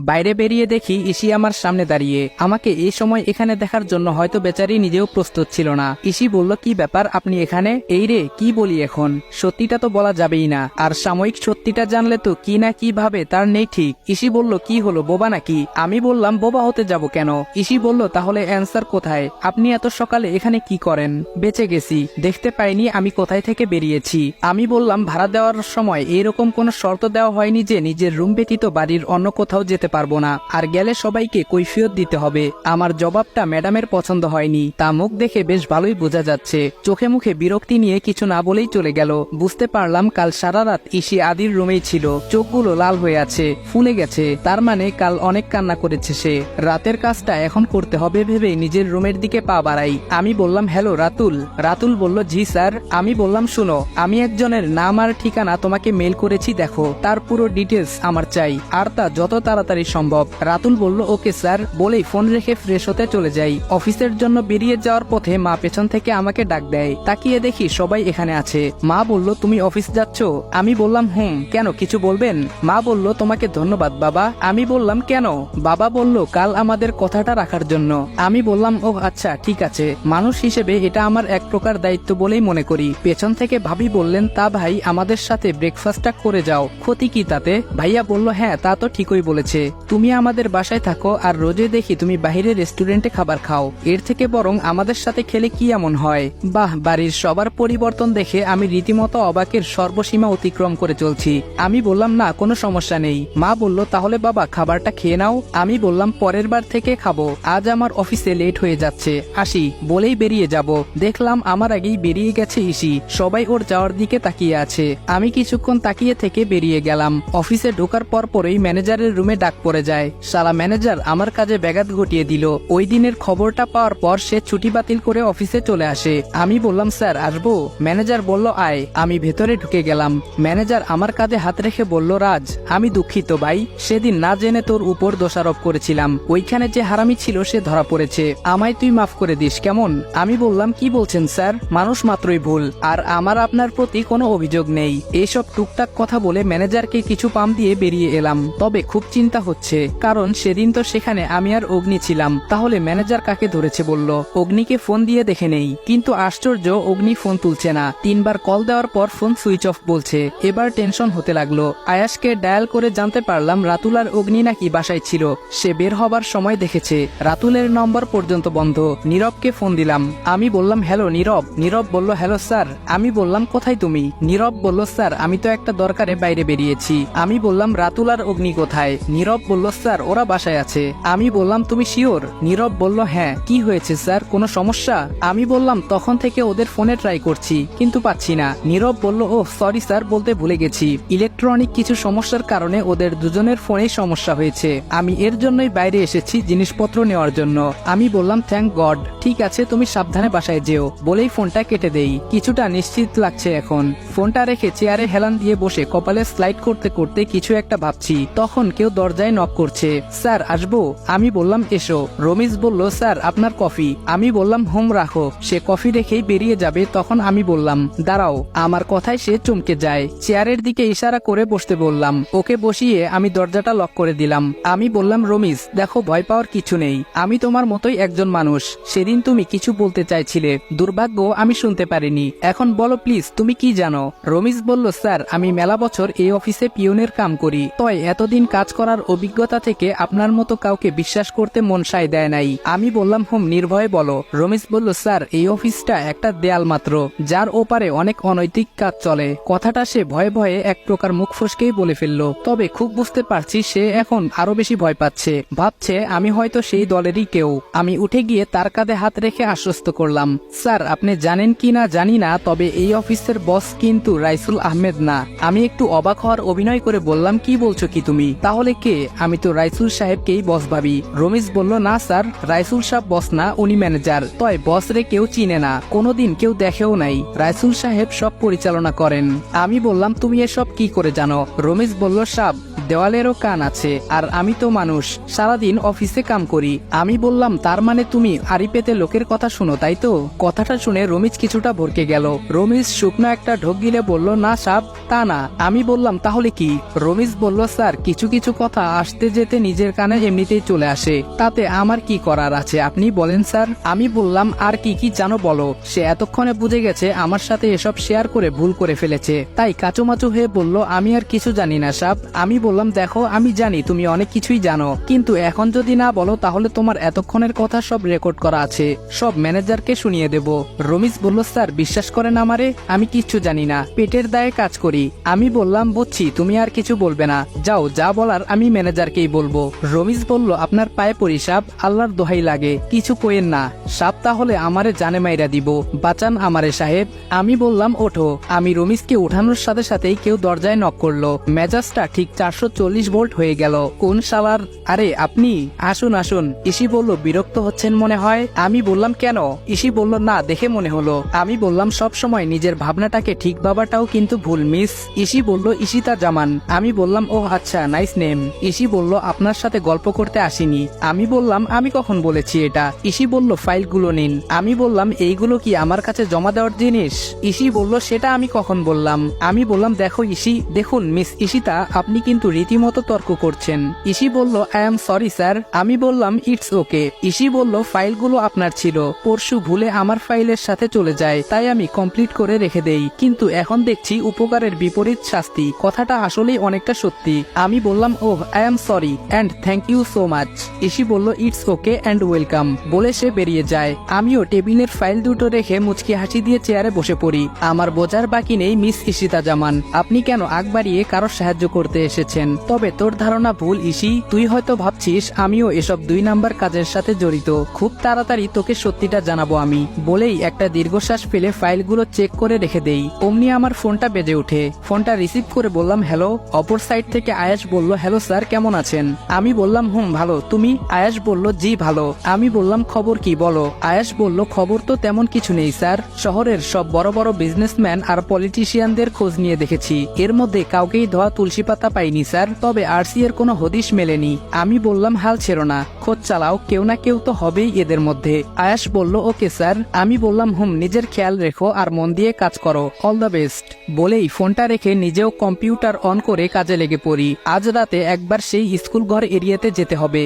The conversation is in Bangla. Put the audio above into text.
বাইরে বেরিয়ে দেখি ইসি আমার সামনে দাঁড়িয়ে। আমাকে এই সময় এখানে দেখার জন্য হয়তো বেচারি নিজেও প্রস্তুত ছিল না। ইসি বলল, কি ব্যাপার, আপনি এখানে? এই রে, কি বলি এখন, সত্যিটা তো বলা যাবেই না, আর সাময়িক সত্যিটা জানলে তো কি না কি ভাবে তার নেই ঠিক। ইসি বলল, কি হলো, বোবা নাকি? আমি বললাম, বোবা হতে যাব কেন? ইসি বলল, তাহলে অ্যান্সার কোথায়? আপনি এত সকালে এখানে কি করেন? বেঁচে গেছি, দেখতে পাইনি আমি কোথায় থেকে বেরিয়েছি। আমি বললাম, ভাড়া দেওয়ার সময় এরকম কোনো শর্ত দেওয়া হয়নি যে নিজের রুম ব্যতীত বাড়ির অন্য কোথাও যেতে পারবো না, আর গেলে সবাইকে কৈফিয়ত দিতে হবে। আমার জবাবটা ম্যাডামের পছন্দ হয়নি, তা মুখ দেখে বেশ ভালোই বোঝা যাচ্ছে। চোখে মুখে বিরক্তি নিয়ে কিছু না বলেই চলে গেল। বুঝতে পারলাম কাল সারা রাত ইসি আদির রুমেই ছিল। চোখগুলো লাল হয়ে আছে, ফুলে গেছে, তার মানে কাল অনেক কান্না করেছে সে। রাতের কাজটা এখন করতে হবে ভেবে নিজের রুমের দিকে পা বাড়াই। আমি বললাম, হ্যালো রাতুল। রাতুল বলল, জি স্যার। আমি বললাম, শুনো, আমি একজনের নাম আর ঠিকানা তোমাকে মেল করেছি, দেখো, তার পুরো ডিটেলস আমার চাই, আর তা যত তাড়াতাড়ি সম্ভব। রাতুল বলল, ওকে স্যার, বলেই ফোন রেখে ফ্রেশ হতে চলে যাই। অফিসের জন্য বেরিয়ে যাওয়ার পথে মা পেছন থেকে আমাকে ডাক দেয়। তাকিয়ে দেখি সবাই এখানে আছে। মা বলল, তুমি অফিস যাচ্ছ? আমি বললাম, কেন, কিছু বলবেন? মা বলল, তোমাকে ধন্যবাদ বাবা। আমি বললাম, কেন? বাবা বলল, কাল আমাদের কথাটা রাখার জন্য। আমি বললাম, ও আচ্ছা, ঠিক আছে, মানুষ হিসেবে এটা আমার এক প্রকার দায়িত্ব বলেই মনে করি। পেছন থেকে ভাবি বললেন, তা ভাই, আমাদের সাথে ব্রেকফাস্টটা করে যাও, ক্ষতি কি তাতে? ভাইয়া বলল, হ্যাঁ, তা তো ঠিকই বলেছে, তুমি আমাদের বাসায় থাকো আর রোজে দেখি তুমি বাইরে রেস্টুরেন্টে খাবার খাও, এর থেকে বরং আমাদের সাথে খেলে কি এমন হয়? বাহ, বাড়ির সবার পরিবর্তন দেখে আমি রীতিমতো অবাকের সর্বসীমা অতিক্রম করে চলছি। আমি বললাম, না, কোনো সমস্যা নেই। মা বলল, তাহলে বাবা খাবারটা খেয়ে নাও। আমি বললাম, পরের বার থেকে খাবো, আজ আমার অফিসে লেট হয়ে যাচ্ছে, আসি, বলেই বেরিয়ে যাব। দেখলাম আমার আগেই বেরিয়ে গেছে ইসি। সবাই ওর যাওয়ার দিকে তাকিয়ে আছে। আমি কিছুক্ষণ তাকিয়ে থেকে বেরিয়ে গেলাম। অফিসে ঢোকার পরপরই ম্যানেজারের রুমে ডাক পড়ে যায়। শালা ম্যানেজার আমার কাজে ব্যাঘাত ঘটিয়ে দিল। ওই দিনের খবরটা পাওয়ার পর সে ছুটি বাতিল করে অফিসে চলে আসে। আমি বললাম, স্যার আসবো? ম্যানেজার বলল, আয়। আমি ভেতরে ঢুকে গেলাম। ম্যানেজার আমার কাঁধে হাত রেখে বলল, রাজ, আমি দুঃখিত ভাই, সেদিন না জেনে তোর উপর দোষারোপ করেছিলাম। ওইখানে যে হারামি ছিল সে ধরা পড়েছে, আমায় তুই মাফ করে দিস কেমন? আমি বললাম, কি বলছেন স্যার, মানুষ মাত্রই ভুল, আর আমার আপনার প্রতি কোনো অভিযোগ নেই। এইসব টুকটাক কথা বলে ম্যানেজারকে কিছু পাম দিয়ে বেরিয়ে এলাম। তবে খুব চিন্তা হচ্ছে, কারণ সেদিন তো সেখানে আমি আর অগ্নি ছিলাম। তাহলে ম্যানেজার কাকে ধরেছে বলল? অগ্নিকে ফোন দিয়ে দেখে নেই, কিন্তু আশ্চর্য, অগ্নি ফোন তুলছে না। 3বার কল দেওয়ার পর ফোন সুইচ অফ বলছে। এবার টেনশন হতে লাগলো। আয়াসকে ডায়াল করে জানতে পারলাম রাতুল আর অগ্নি নাকি বাসায় ছিল। সে বের হবার সময় দেখেছে রাতুলের নম্বর পর্যন্ত বন্ধ। নীরবকে ফোন দিলাম। আমি বললাম, হ্যালো নীরব। নীরব বলল, হ্যালো স্যার। আমি বললাম, কোথায় তুমি? নীরব বলল, স্যার আমি তো একটা দরকারে বাইরে বেরিয়েছি। আমি বললাম, রাতুল আর অগ্নি কোথায়? নীরব বলল, স্যার ওরা বাসায় আছে। আমি বললাম, তুমি শিওর? নীরব বলল, হ্যাঁ। কি হয়েছে স্যার, কোনো সমস্যা? আমি বললাম, তখন থেকে ওদের ফোনে ট্রাই করছি কিন্তু পাচ্ছি না। নীরব বলল, ও সরি স্যার, বলতে ভুলে গেছি, ইলেকট্রনিক কিছু সমস্যার কারণে ওদের দুজনের ফোনেই সমস্যা হয়েছে। আমি এর জন্যই বাইরে এসেছি জিনিসপত্র নেওয়ার জন্য। আমি বললাম, থ্যাংক গড। ঠিক আছে, তুমি সাবধানে বাসায় যেও, বলেই ফোনটা কেটে দেই। কিছুটা নিশ্চিত লাগছে এখন। ফোনটা রেখে চেয়ারে হেলান দিয়ে বসে কপালে স্লাইড করতে করতে কিছু একটা ভাবছি। তখন কেউ দরজায় নক করছে। স্যার আসবো? আমি বললাম, এসো। রমিজ বলল, স্যার আপনার কফি। আমি বললাম, হোম রাখো। সে কফি রেখেই বেরিয়ে যাবে, তখন আমি বললাম, দাঁড়াও। আমার কথায় সে চমকে যায়। চেয়ারের দিকে ইশারা করে বসতে বললাম। ওকে বসিয়ে আমি দরজাটা লক করে দিলাম। আমি বললাম, রমিজ দেখো, ভয় পাওয়ার কিছু নেই, আমি তোমার মতোই একজন মানুষ। সেদিন তুমি কিছু বলতে চাইছিলে, দুর্ভাগ্য আমি শুনতে পারিনি। এখন বলো প্লিজ, তুমি কি জানো? রমিজ বলল, স্যার আমি মেলা বছর এই অফিসে পিয়নের কাম করি, তাই এতদিন কাজ করার অভিজ্ঞতা থেকে আপনার মতো কাউকে বিশ্বাস করতে মন সায় দেয় নাই। আমি বললাম, নির্ভয়ে বলো। রমিজ বলল, স্যার এই অফিসটা একটা দেয়াল মাত্র, যার ওপারে অনেক অনৈতিক কাজ চলে। কথাটা সে ভয়ে ভয়ে এক প্রকার মুখ ফসকেই বলে ফেললো। তবে খুব বুঝতে পারছি সে এখন আরো বেশি ভয় পাচ্ছে, ভাবছে আমি হয়তো সেই দলেরই কেউ। আমি উঠে গিয়ে তার কাঁধে হাত রেখে আশ্বস্ত করলাম, স্যার আপনি জানেন কি না জানি না, তবে এই অফিসের বস কিন্তু রাইসুল আহমেদ না। আমি একটু অবাক হওয়ার অভিনয় করে বললাম, কি বলছো কি তুমি? তাহলে কে? আমি তো রাইসুল সাহেবকেই বস ভাবি। রমিজ বলল, না স্যার, রাইসুল সাহেব বস না, উনি ম্যানেজার। তয় বস রে কেউ চিনে না, কোনোদিন কেউ দেখেও নাই। রাইসুল সাহেব সব পরিচালনা করেন। আমি বললাম, তুমি এসব কি করে জানো? রমিজ বলল, সাব দেওয়ালেরও কান আছে, আর আমি তো মানুষ, সারাদিন অফিসে কাম করি। আমি বললাম তার মানে তুমি আড়ি পেতে লোকের কথা শুনো, তাই তো? কথাটা শুনে রমিজ কিছুটা ভরকে গেল। রমিজ শুকনো একটা ঢোক গিলে বলল, না সাব, তা না। আমি বললাম তাহলে কি? রমিজ বলল, স্যার কিছু কিছু কথা আসতে যেতে নিজের কানে এমনিতেই চলে আসে, তাতে আমার কি করার আছে আপনি বলেন স্যার। আমি বললাম আর কি কি জানো বলো। সে এতক্ষণে বুঝে গেছে আমার সাথে এসব শেয়ার করে ভুল করে ফেলেছে, তাই কাচুমাচু হয়ে বলল, আমি আর কিছু জানি না সাব। আমি বললাম দেখো আমি জানি তুমি অনেক কিছুই জানো, কিন্তু এখন যদি না বলো তাহলে তোমার এতক্ষণের কথা সব রেকর্ড করা আছে, সব ম্যানেজারকে শুনিয়ে দেব। রমিজ বলল, স্যার বিশ্বাস করেন আমারে, আমি কিচ্ছু জানি না, পেটের দায়ে কাজ করি। আমি বললাম বুঝছি, তুমি আর কিছু বলবে না, যাও যা বলার আমি ম্যানেজারকেই বলবো। রমিজ বলল, আপনার পায়ে পড়ি সাব, আল্লাহর দোহাই লাগে, কিছু কইেন না সাব, তাহলে আমারে জানে মাইরা দিব, বাঁচান আমারে সাহেব। আমি বললাম ওঠো। আমি রমিজকে উঠানোর সাথে সাথেই কেউ দরজায় নক করলো। মেজাজটা ঠিক 440 ভোল্ট হয়ে গেল। কোন শালার? আরে আপনি, আসুন আসুন। ইসি বলল, বিরক্ত হচ্ছেন মনে হয়। আমি বললাম কেন? ইসি বলল, না দেখে মনে হলো। আমি বললাম সব সময় নিজের ভাবনাটাকে ঠিক ভাবাটাও কিন্তু ভুল মিস। ইসি বলল, ইশিতা জামান। আমি বললাম ও আচ্ছা, নাইস নেম। ইসি বলল, আপনার সাথে গল্প করতে আসিনি। আমি বললাম আমি কখন বলেছি এটা? ইসি বলল, ফাইলগুলো নিন। আমি বললাম এইগুলো কি আমার কাছে জমা দেওয়ার জিনিস? ইসি বলল, সেটা আমি কখন বললাম? আমি বললাম দেখো ইসি, দেখুন মিস ইশিতা, আপনি কিন্তু রীতিমতো তর্ক করছেন। ইসি বলল, আই এম সরি স্যার। আমি বললাম ইটস ওকে। ইসি বলল, ফাইলগুলো আপনার ছিল, পরশু ভুলে আমার ফাইলের সাথে চলে যায়, তাই আমি কমপ্লিট করে রেখে দেই, কিন্তু এখন দেখছি উপকারের বিপরীত শাস্তি। কথাটা আসলেই অনেকটা সত্যি। আমি বললাম oh, I am sorry and thank you so much. ইসি বলল, ইটস ওকে অ্যান্ড ওয়েলকাম বলে সে বেরিয়ে যায়। আমিও টেবিলের ফাইল দুটো রেখে মুচকি হাসি দিয়ে চেয়ারে বসে পড়ি। আমার বোঝার বাকি নেই মিস ইশিতা জামান, আপনি কেন আগ বাড়িয়ে কারোর সাহায্য করতে এসেছেন? তবে তোর ধারণা ভুল ইসি, তুই হয়তো ভাবছিস আমিও এসব 2 নাম্বার কাজের সাথে জড়িত। খুব তাড়াতাড়ি তোকে সত্যিটা জানাবো আমি। বলেই একটা দীর্ঘশ্বাস ফেলে ফাইলগুলো চেক করে রেখে দেই। অমনি আমার ফোনটা বেজে ওঠে। ফোনটা রিসিভ করে বললাম হ্যালো। অপর সাইড থেকে আয়াস বলল, হ্যালো স্যার, কেমন আছেন? আমি বললাম ভালো, তুমি? আয়াস বলল, জি ভালো। আমি বললাম খবর কি বলো? আয়াস বলল, খবর তো তেমন কিছু নেই স্যার, শহরের সব বড় বড় বিজনেসম্যান আর পলিটিশিয়ানদের খোঁজ নিয়ে দেখেছি, এর মধ্যে কাউকেই ধোয়া তুলসী পাতা পাইনি স্যার, তবে আরসি এর কোনো হদিশ মেলেনি। আমি বললাম হাল ছেড়ো না, খোঁজ চালাও, কেউ না কেউ তো হবেই এদের মধ্যে। আয়াস বলল, ওকে স্যার। আমি বললাম নিজের খেয়াল রেখো আর মন দিয়ে কাজ করো, অল দ্য বেস্ট। বলেই ফোনটা রেখে নিজেও কম্পিউটার অন করে কাজে লেগে পড়ি। আজ রাতে একবার সেই স্কুল ঘর এরিয়াতে যেতে হবে।